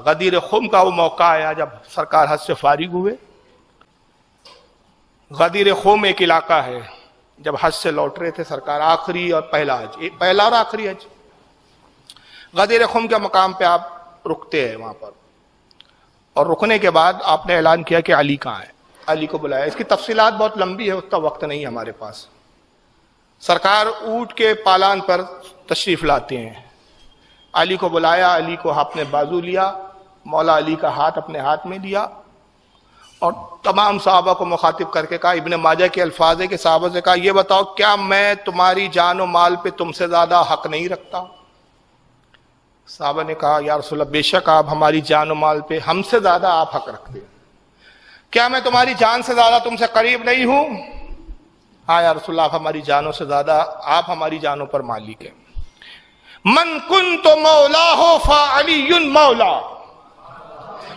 غدیر خم کا وہ موقع آیا جب سرکار حج سے فارغ ہوئے. غدیر خم ایک علاقہ ہے، جب حج سے لوٹ رہے تھے سرکار، آخری اور پہلا حج، پہلا اور آخری حج. غدیر خم کے مقام پہ آپ رکتے ہیں وہاں پر، اور رکنے کے بعد آپ نے اعلان کیا کہ علی کہاں ہے. علی کو بلایا. اس کی تفصیلات بہت لمبی ہے، اتنا وقت نہیں ہمارے پاس. سرکار اونٹ کے پالان پر تشریف لاتے ہیں. علی کو بلایا، علی کو آپ نے بازو لیا، مولا علی کا ہاتھ اپنے ہاتھ میں لیا، اور تمام صحابہ کو مخاطب کر کے کہا، ابن ماجہ کے الفاظ ہے کہ صحابہ سے کہا، یہ بتاؤ کیا میں تمہاری جان و مال پہ تم سے زیادہ حق نہیں رکھتا؟ صحابہ نے کہا، یا رسول اللہ بے شک آپ ہماری جان و مال پہ ہم سے زیادہ آپ حق رکھتے ہیں. کیا میں تمہاری جان سے زیادہ تم سے قریب نہیں ہوں؟ ہاں یا رسول اللہ آپ ہماری جانوں سے زیادہ، آپ ہماری جانوں پر مالک ہیں. من کنت مولاه فعلی مولا.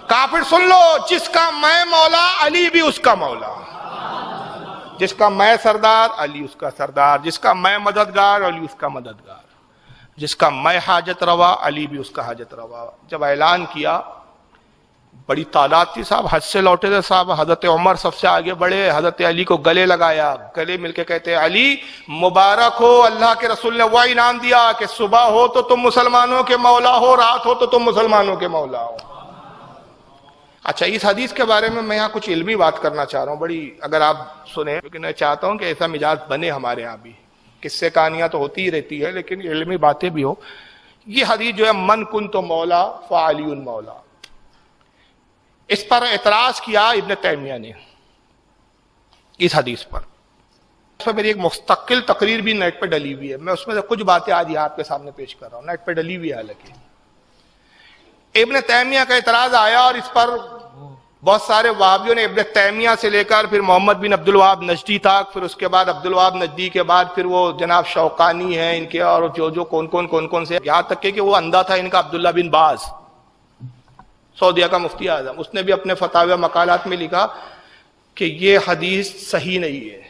کافر سن لو، جس کا میں مولا علی بھی اس کا مولا، جس کا میں سردار علی اس کا سردار، جس کا میں مددگار علی اس کا مددگار، جس کا میں حاجت روا علی بھی اس کا حاجت روا. جب اعلان کیا، بڑی تعداد تھی صاحب، حج سے لوٹے تھے صاحب. حضرت عمر سب سے آگے بڑھے، حضرت علی کو گلے لگایا، گلے مل کے کہتے ہیں، علی مبارک ہو، اللہ کے رسول نے وہ انعام دیا کہ صبح ہو تو تم مسلمانوں کے مولا ہو، رات ہو تو تم مسلمانوں کے مولا ہو. اچھا، اس حدیث کے بارے میں یہاں کچھ علمی بات کرنا چاہ رہا ہوں بڑی، اگر آپ سنیں، کیونکہ میں چاہتا ہوں کہ ایسا مزاج بنے ہمارے یہاں بھی. قصے کہانیاں تو ہوتی ہی رہتی ہے لیکن علمی باتیں بھی ہو. یہ حدیث جو ہے، من کنت مولا فعلی مولا، اس پر اعتراض کیا ابن تیمیہ نے اس حدیث پر. اس پر میری ایک مستقل تقریر بھی نیٹ پہ ڈلی ہوئی ہے، میں اس میں سے کچھ باتیں آج آپ کے سامنے پیش کر رہا ہوں، نیٹ پہ ڈلی ہوئی ہے. حالانکہ ابن تیمیہ کا اعتراض آیا، اور اس پر بہت سارے وہابیوں نے ابن تیمیہ سے لے کر پھر محمد بن عبد الوہاب نجدی تک، پھر اس کے بعد عبد الوہاب نجدی کے بعد پھر وہ جناب شوکانی ہیں ان کے، اور جو کون سے، یہاں تک کہ وہ اندھا تھا ان کا عبداللہ بن باز، سعودیہ کا مفتی اعظم. اس نے بھی اپنے فتاوی مقالات میں لکھا کہ یہ حدیث صحیح نہیں ہے،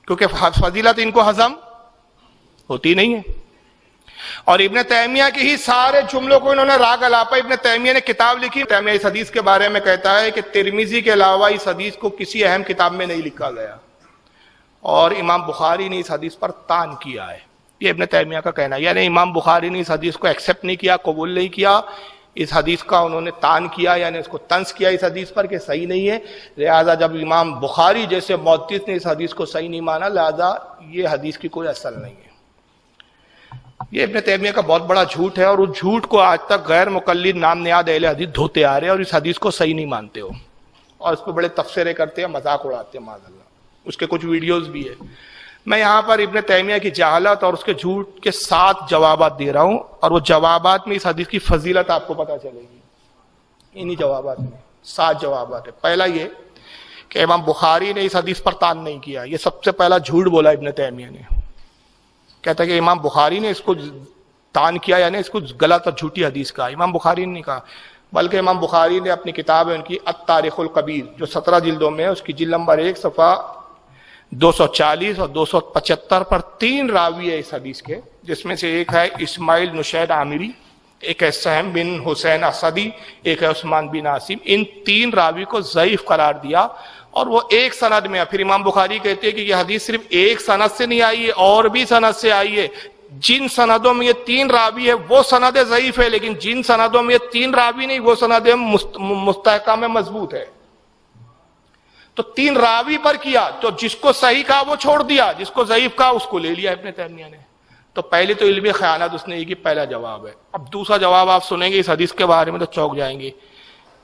کیونکہ فضیلت ان کو ہضم ہوتی نہیں ہے. اور ابن تیمیہ کے ہی سارے جملوں کو انہوں نے راگ الاپا. ابن تیمیہ نے کتاب لکھی، تیمیہ اس حدیث کے بارے میں کہتا ہے کہ ترمذی کے علاوہ اس حدیث کو کسی اہم کتاب میں نہیں لکھا گیا، اور امام بخاری نے اس حدیث پر طعن کیا ہے. یہ ابن تیمیہ کا کہنا ہے، یعنی امام بخاری نے اس حدیث کو ایکسپٹ نہیں کیا، قبول نہیں کیا، اس حدیث کا انہوں نے طعن کیا، یعنی اس کو طنز کیا اس حدیث پر کہ صحیح نہیں ہے. لہذا جب امام بخاری جیسے محدث نے اس حدیث کو صحیح نہیں مانا، لہذا یہ حدیث کی کوئی اصل نہیں ہے. یہ ابن تیمیہ کا بہت بڑا جھوٹ ہے، اور اس جھوٹ کو آج تک غیر مقلد نام نیاد اہل حدیث دھوتے آ رہے ہیں، اور اس حدیث کو صحیح نہیں مانتے ہو، اور اس پہ بڑے تبصرے کرتے ہیں، مذاق اڑاتے ہیں، معاذ اللہ. اس کے کچھ ویڈیوز بھی ہے. میں یہاں پر ابن تیمیہ کی جہالت اور اس کے جھوٹ کے 7 جوابات دے رہا ہوں، اور وہ جوابات میں اس حدیث کی فضیلت آپ کو پتہ چلے گی. انہی جوابات میں 7 جوابات ہے. پہلا یہ کہ امام بخاری نے اس حدیث پر طعن نہیں کیا. یہ سب سے پہلا جھوٹ بولا ابن تیمیہ نے. کہتا ہے کہ امام بخاری نے اس کو طعن کیا، یعنی اس کو غلط اور جھوٹی حدیث کہا. امام بخاری نے نہیں کہا، بلکہ امام بخاری نے اپنی کتاب ہے ان کی التاریخ الکبیر، جو 17 جلدوں میں ہے، اس کی جلد نمبر 1 صفحہ 240 اور 275 پر 3 راوی ہے اس حدیث کے، جس میں سے ایک ہے اسماعیل نشید عامری، ایک ہے سہم بن حسین اسدی، ایک ہے عثمان بن عاصم. ان 3 راوی کو ضعیف قرار دیا، اور وہ ایک سند میں. پھر امام بخاری کہتے ہیں کہ یہ حدیث صرف ایک سند سے نہیں آئی ہے، اور بھی سند سے آئی ہے. جن سندوں میں یہ 3 راوی ہے وہ سند ضعیف ہے، لیکن جن سندوں میں یہ 3 راوی نہیں وہ سند مستحکم میں مضبوط ہے. تو 3 راوی پر کیا، تو جس کو صحیح کہا وہ چھوڑ دیا، جس کو ضعیف کہا اس کو لے لیا ابن تیمیہ نے. تو پہلے تو علمی خیانت اس نے یہ کی، پہلا جواب ہے. اب دوسرا جواب آپ سنیں گے اس حدیث کے بارے میں تو چونک جائیں گے.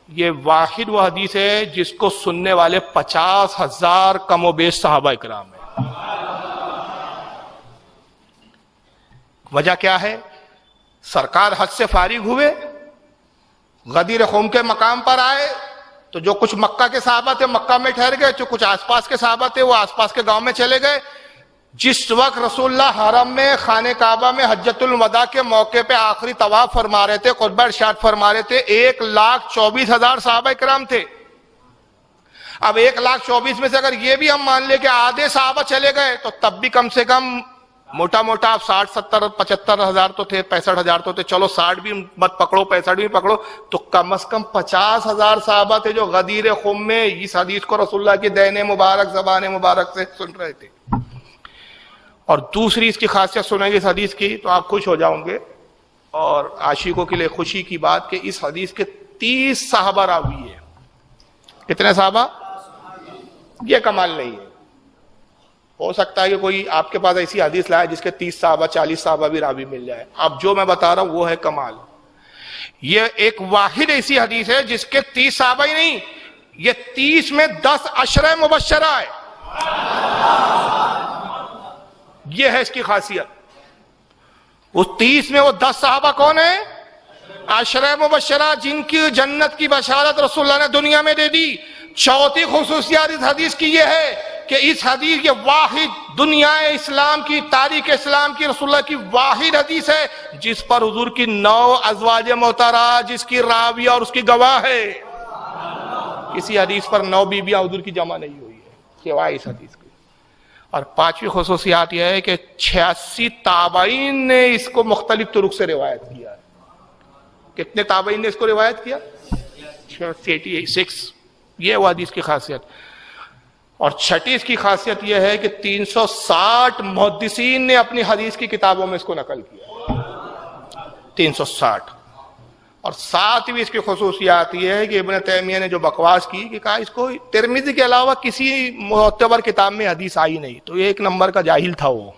یہ واحد وہ حدیث ہے جس کو سننے والے 50,000 کم و بیش صحابہ اکرام ہیں. وجہ کیا ہے؟ سرکار حج سے فارغ ہوئے، غدیر خم کے مقام پر آئے، تو جو کچھ مکہ کے صحابہ تھے مکہ میں ٹھہر گئے، جو کچھ آس پاس کے صحابہ تھے وہ آس پاس کے گاؤں میں چلے گئے. جس وقت رسول اللہ حرم میں خانہ کعبہ میں حجۃ الوداع کے موقع پہ آخری طواف فرما رہے تھے، خطبہ ارشاد فرما رہے تھے، 1,24,000 صحابہ کرام تھے. اب 1,24,000 میں سے اگر یہ بھی ہم مان لیں کہ آدھے صحابہ چلے گئے، تو تب بھی کم سے کم موٹا موٹا آپ 60 70 75 ہزار تو تھے، 65 ہزار تو تھے، چلو 60 بھی مت پکڑو 65 بھی پکڑو، تو کم از کم 50 ہزار صحابہ تھے جو غدیر خم میں اس حدیث کو رسول اللہ کی دہن مبارک زبان مبارک سے سن رہے تھے۔ اور دوسری اس کی خاصیت سنیں گے اس حدیث کی تو آپ خوش ہو جاؤں گے، اور عاشقوں کے لیے خوشی کی بات کہ اس حدیث کے 30 صحابہ راوی ہیں۔ کتنے صحابہ؟ یہ کمال نہیں ہے، ہو سکتا ہے کہ کوئی آپ کے پاس ایسی حدیث لائے جس کے 30 صحابہ 40 صحابہ بھی راوی مل جائے، اب جو میں بتا رہا ہوں وہ ہے کمال۔ یہ ایک واحد ایسی حدیث ہے جس کے 30 صحابہ ہی نہیں، یہ 30 میں 10 عشرہ مبشرہ ہے، یہ ہے اس کی خاصیت۔ اس 30 میں وہ 10 صحابہ کون ہیں؟ عشرہ مبشرہ، جن کی جنت کی بشارت رسول اللہ نے دنیا میں دے دی۔ چوتھی خصوصیات اس حدیث کی یہ ہے کہ اس حدیث یہ واحد دنیا اسلام کی تاریخ اسلام کی رسول اللہ کی واحد حدیث ہے جس پر حضور کی 9 ازواج محترمہ جس کی راوی اور اس کی گواہ ہے۔ کسی حدیث پر 9 بیویاں حضور کی جمع نہیں ہوئی ہے سوائے اس حدیث کی۔ اور 5ویں خصوصیات یہ ہے کہ 86 تابعین نے اس کو مختلف طرق سے روایت کیا ہے۔ کتنے تابعین نے اس کو روایت کیا؟ 86۔ یہ وہ حدیث کی خاصیت۔ اور چھٹی اس کی خاصیت یہ ہے کہ 360 محدثین نے اپنی حدیث کی کتابوں میں اس کو نقل کیا، 360۔ اور 7ویں اس کی خصوصیات یہ ہے کہ ابن تیمیہ نے جو بکواس کی کہ کہا اس کو ترمذی کے علاوہ کسی معتبر کتاب میں حدیث آئی نہیں، تو یہ ایک نمبر کا جاہل تھا وہ،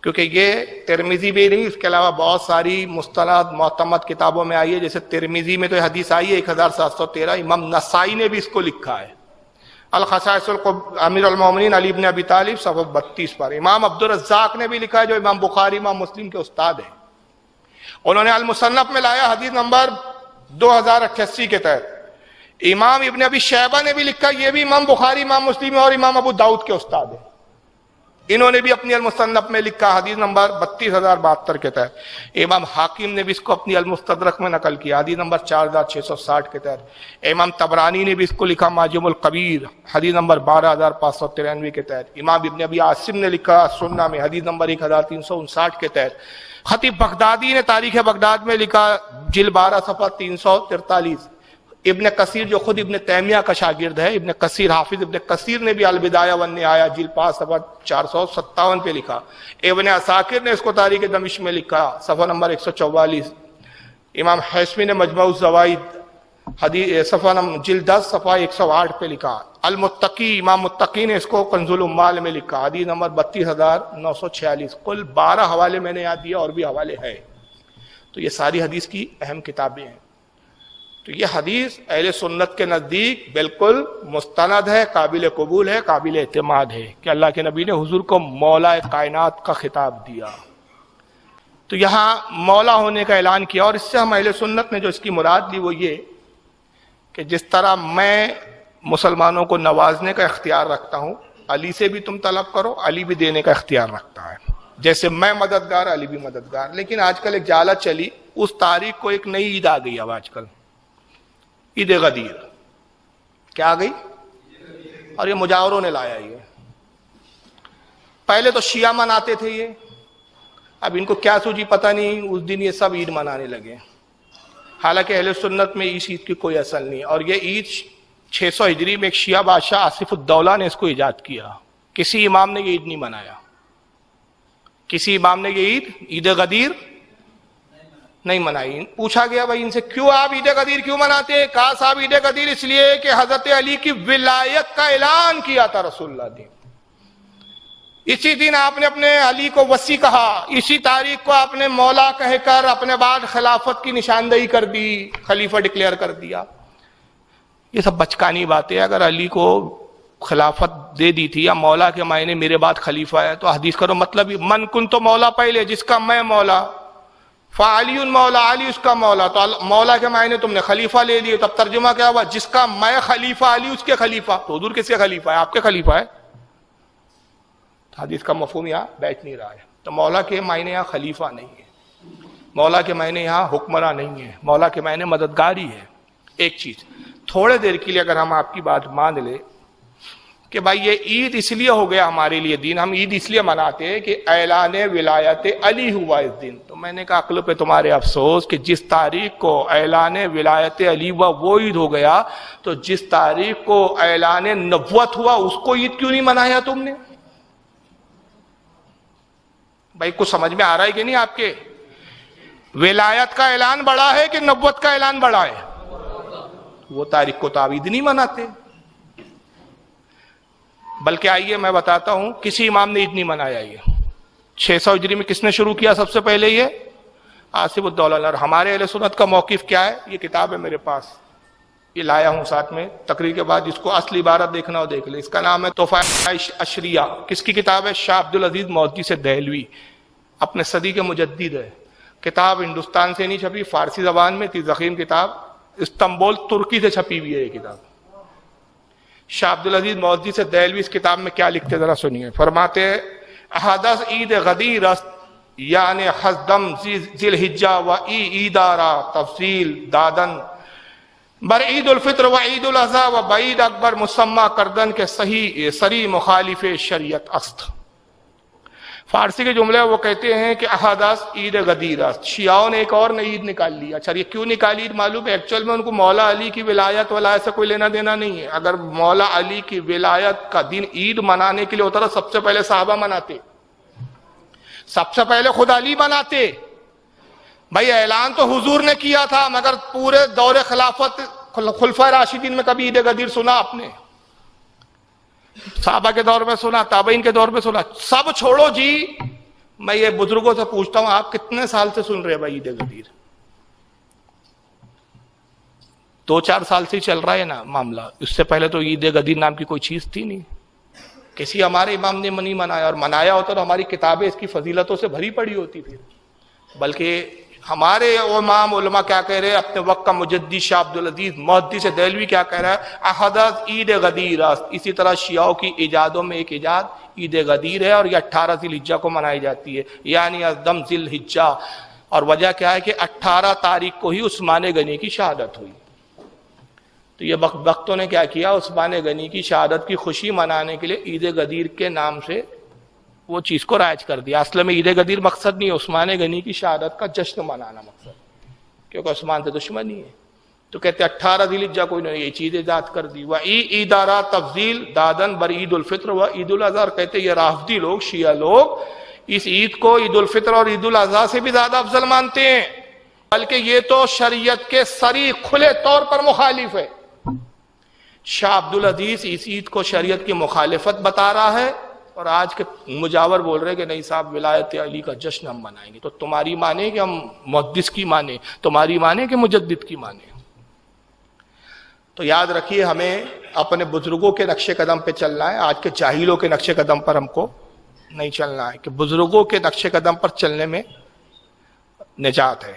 کیونکہ یہ ترمذی بھی نہیں، اس کے علاوہ بہت ساری مستند معتمد کتابوں میں آئی ہے۔ جیسے ترمذی میں تو حدیث آئی ہے 1713، امام نسائی نے بھی اس کو لکھا ہے الخصائص امیر المومنین علی بن ابی طالب صفحہ 32 پر۔ امام عبدالرزاق نے بھی لکھا ہے جو امام بخاری امام مسلم کے استاد ہیں، انہوں نے المصنف میں لایا حدیث نمبر 2088 کے تحت۔ امام ابن ابی شیبہ نے بھی لکھا، یہ بھی امام بخاری امام مسلم اور امام ابو داؤد کے استاد ہیں، انہوں نے بھی اپنی المصنف میں لکھا حدیث نمبر 32072 کے تحت۔ امام حاکم نے بھی اس کو اپنی المستدرک میں نقل کیا حدیث نمبر 4660 کے تحت۔ امام طبرانی نے بھی اس کو لکھا معجم الکبیر حدیث نمبر 12593 کے تحت۔ امام ابن ابی عاصم نے لکھا سنہ میں حدیث نمبر 1359 کے تحت۔ خطیب بغدادی نے تاریخ بغداد میں لکھا جلد 12 صفحہ 343۔ ابن کثیر جو خود ابن تیمیہ کا شاگرد ہے، ابن کثیر حافظ ابن کثیر نے بھی البدایہ والنہایہ جلد 5 صفحہ 457 پہ لکھا۔ ابن عساکر نے اس کو تاریخ دمشق میں لکھا صفحہ نمبر 144۔ امام حیثمی نے مجموع الزوائد حدیث صفحہ جلد 10 صفحہ 108 پہ لکھا۔ المتقی امام متقی نے اس کو کنز الاموال میں لکھا حدیث نمبر 32946۔ کل 12 حوالے میں نے یاد دیا اور بھی حوالے ہیں، تو یہ ساری حدیث کی اہم کتابیں ہیں۔ تو یہ حدیث اہل سنت کے نزدیک بالکل مستند ہے، قابل قبول ہے، قابل اعتماد ہے کہ اللہ کے نبی نے حضور کو مولا کائنات کا خطاب دیا۔ تو یہاں مولا ہونے کا اعلان کیا، اور اس سے ہم اہل سنت نے جو اس کی مراد لی وہ یہ کہ جس طرح میں مسلمانوں کو نوازنے کا اختیار رکھتا ہوں، علی سے بھی تم طلب کرو، علی بھی دینے کا اختیار رکھتا ہے، جیسے میں مددگار علی بھی مددگار۔ لیکن آج کل ایک جہالت چلی، اس تاریخ کو ایک نئی عید آ گئی اب آج کل، عید غدیر۔ کیا آ گئی؟ اور یہ مجاوروں نے لایا یہ، پہلے تو شیعہ مناتے تھے یہ، اب ان کو کیا سوچی پتہ نہیں، اس دن یہ سب عید منانے لگے، حالانکہ اہل سنت میں اس عید کی کوئی اصل نہیں۔ اور یہ عید 600 ہجری میں ایک شیعہ بادشاہ آصف الدولہ نے اس کو ایجاد کیا، کسی امام نے یہ عید نہیں منایا، کسی امام نے یہ عید غدیر نہیں منائی۔ پوچھا گیا بھائی ان سے کیوں آپ عید غدیر کیوں مناتے ہیں؟ کہا صاحب عید غدیر اس لیے کہ حضرت علی کی ولایت کا اعلان کیا تھا رسول اللہ نے، اسی دن آپ نے اپنے علی کو وصی کہا، اسی تاریخ کو آپ نے مولا کہہ کر اپنے بعد خلافت کی نشاندہی کر دی، خلیفہ ڈکلیئر کر دیا۔ یہ سب بچکانی باتیں، اگر علی کو خلافت دے دی تھی یا مولا کے معنی میرے بعد خلیفہ ہے تو حدیث کرو مطلب من کن تو مولا پہلے، جس کا میں مولا فعلی مولا، علی اس کا مولا، تو مولا کے معنی تم نے خلیفہ لے لیے، تب ترجمہ کیا ہوا؟ جس کا میں خلیفہ علی اس کے خلیفہ، تو حضور کس کے خلیفہ ہے؟ آپ کے خلیفہ ہے۔ حدیث کا مفہوم یہاں بیٹھ نہیں رہا ہے، تو مولا کے معنی یہاں خلیفہ نہیں ہے، مولا کے معنی یہاں حکمراں نہیں ہے، مولا کے معنی مددگاری ہے۔ ایک چیز تھوڑے دیر کے لیے اگر ہم آپ کی بات مان لیں کہ بھائی یہ عید اس لیے ہو گیا ہمارے لیے دین، ہم عید اس لیے مناتے ہیں کہ اعلان ولایت علی ہوا اس دن. تو میں نے کہا عقل پہ تمہارے افسوس کہ جس تاریخ کو اعلان ولایت علی ہوا وہ عید ہو گیا، تو جس تاریخ کو اعلان نبوت ہوا اس کو عید کیوں نہیں منایا تم نے؟ بھائی کچھ سمجھ میں آ رہا ہے کہ نہیں آپ کے؟ ولایت کا اعلان بڑا ہے کہ نبوت کا اعلان بڑا ہے؟ وہ تاریخ کو تو آپ عید نہیں مناتے. بلکہ آئیے میں بتاتا ہوں، کسی امام نے عید نہیں منایا. یہ 600 ہجری میں کس نے شروع کیا سب سے پہلے؟ یہ آصف الدولہ. اور ہمارے اہل سنت کا موقف کیا ہے؟ یہ کتاب ہے میرے پاس، یہ لایا ہوں ساتھ میں، تقریر کے بعد جس کو اصل عبارت دیکھنا ہو دیکھ لے. اس کا نام ہے تحفہ اشریہ. کس کی کتاب ہے؟ شاہ عبدالعزیز مودودی سے دہلوی، اپنے صدی کے مجدد ہے. کتاب ہندوستان سے نہیں چھپی، فارسی زبان میں تھی، ضخیم کتاب، استنبول ترکی سے چھپی ہوئی ہے یہ کتاب. شاہ عبدالعزیز مودودی سے دہلوی اس کتاب میں کیا لکھتے ذرا سنیے. فرماتے ہیں احدث عید غدیر است یعنی حزدم ذی الحجہ و عیدارا تفصیل دادن بر عید الفطر و عید الاضحیٰ و بعید اکبر مسمى کردن کے صحیح سری مخالف شریعت است. فارسی کے جملے وہ کہتے ہیں کہ احدث عید غدیر است. شیعوں نے ایک اور نئی عید نکال لی. اچھا یہ کیوں نکالی عید معلوم ہے؟ ایکچوئل میں ان کو مولا علی کی ولایت سے کوئی لینا دینا نہیں ہے. اگر مولا علی کی ولایت کا دن عید منانے کے لیے ہوتا تھا سب سے پہلے صحابہ مناتے، سب سے پہلے خود علی مناتے. بھائی اعلان تو حضور نے کیا تھا، مگر پورے دور خلافت خلفائے راشدین میں کبھی عید غدیر سنا آپ نے؟ صحابہ کے دور میں سنا، تابعین کے دور میں سنا. سب چھوڑو جی، میں یہ بزرگوں سے پوچھتا ہوں آپ کتنے سال سے سن رہے ہیں بھائی عید غدیر؟ 2-4 سال سے ہی چل رہا ہے نا معاملہ. اس سے پہلے تو عید غدیر نام کی کوئی چیز تھی نہیں. کسی ہمارے امام نے نہیں منایا، اور منایا ہوتا تو ہماری کتابیں اس کی فضیلتوں سے بھری پڑی ہوتی تھی. بلکہ ہمارے امام علماء کیا کہہ رہے ہیں؟ اپنے وقت کا مجدد شاہ عبدالعزیز مودودی سے دہلوی کیا کہہ رہا ہے؟ احدث عید غدیر است. اسی طرح شیعوں کی ایجادوں میں ایک ایجاد عید غدیر ہے، اور یہ 18 ذی الحجہ کو منائی جاتی ہے، یعنی ازدم ذی الحجہ. اور وجہ کیا ہے کہ 18 تاریخ کو ہی عثمان غنی کی شہادت ہوئی. تو یہ وقتوں نے کیا کیا؟ عثمان غنی کی شہادت کی خوشی منانے کے لیے عید غدیر کے نام سے وہ چیز کو رائج کر دیا. اصل میں عید غدیر مقصد نہیں ہے، عثمان غنی کی شہادت کا جشن منانا مقصد، کیونکہ عثمان سے دشمنی ہے. تو کہتے 18 ذی الحجہ کوئی نے یہ چیز ایجاد کر دی. وعیدارا تفضیل دادن بر عید الفطر و عید الاضحیٰ. کہتے یہ رافضی لوگ، شیعہ لوگ اس عید کو عید الفطر اور عید الاضحیٰ سے بھی زیادہ افضل مانتے ہیں، بلکہ یہ تو شریعت کے صریح کھلے طور پر مخالف ہے. شاہ عبدالعزیز اس عید کو شریعت کی مخالفت بتا رہا ہے، اور آج کے مجاور بول رہے کہ نہیں صاحب ولایت علی کا جشن ہم منائیں گے. تو تمہاری مانے کہ ہم محدث کی مانے؟ تمہاری مانے کہ مجدد کی مانے؟ تو یاد رکھیے ہمیں اپنے بزرگوں کے نقش قدم پہ چلنا ہے. آج کے جاہلوں کے نقش قدم پر ہم کو نہیں چلنا ہے، کہ بزرگوں کے نقش قدم پر چلنے میں نجات ہے.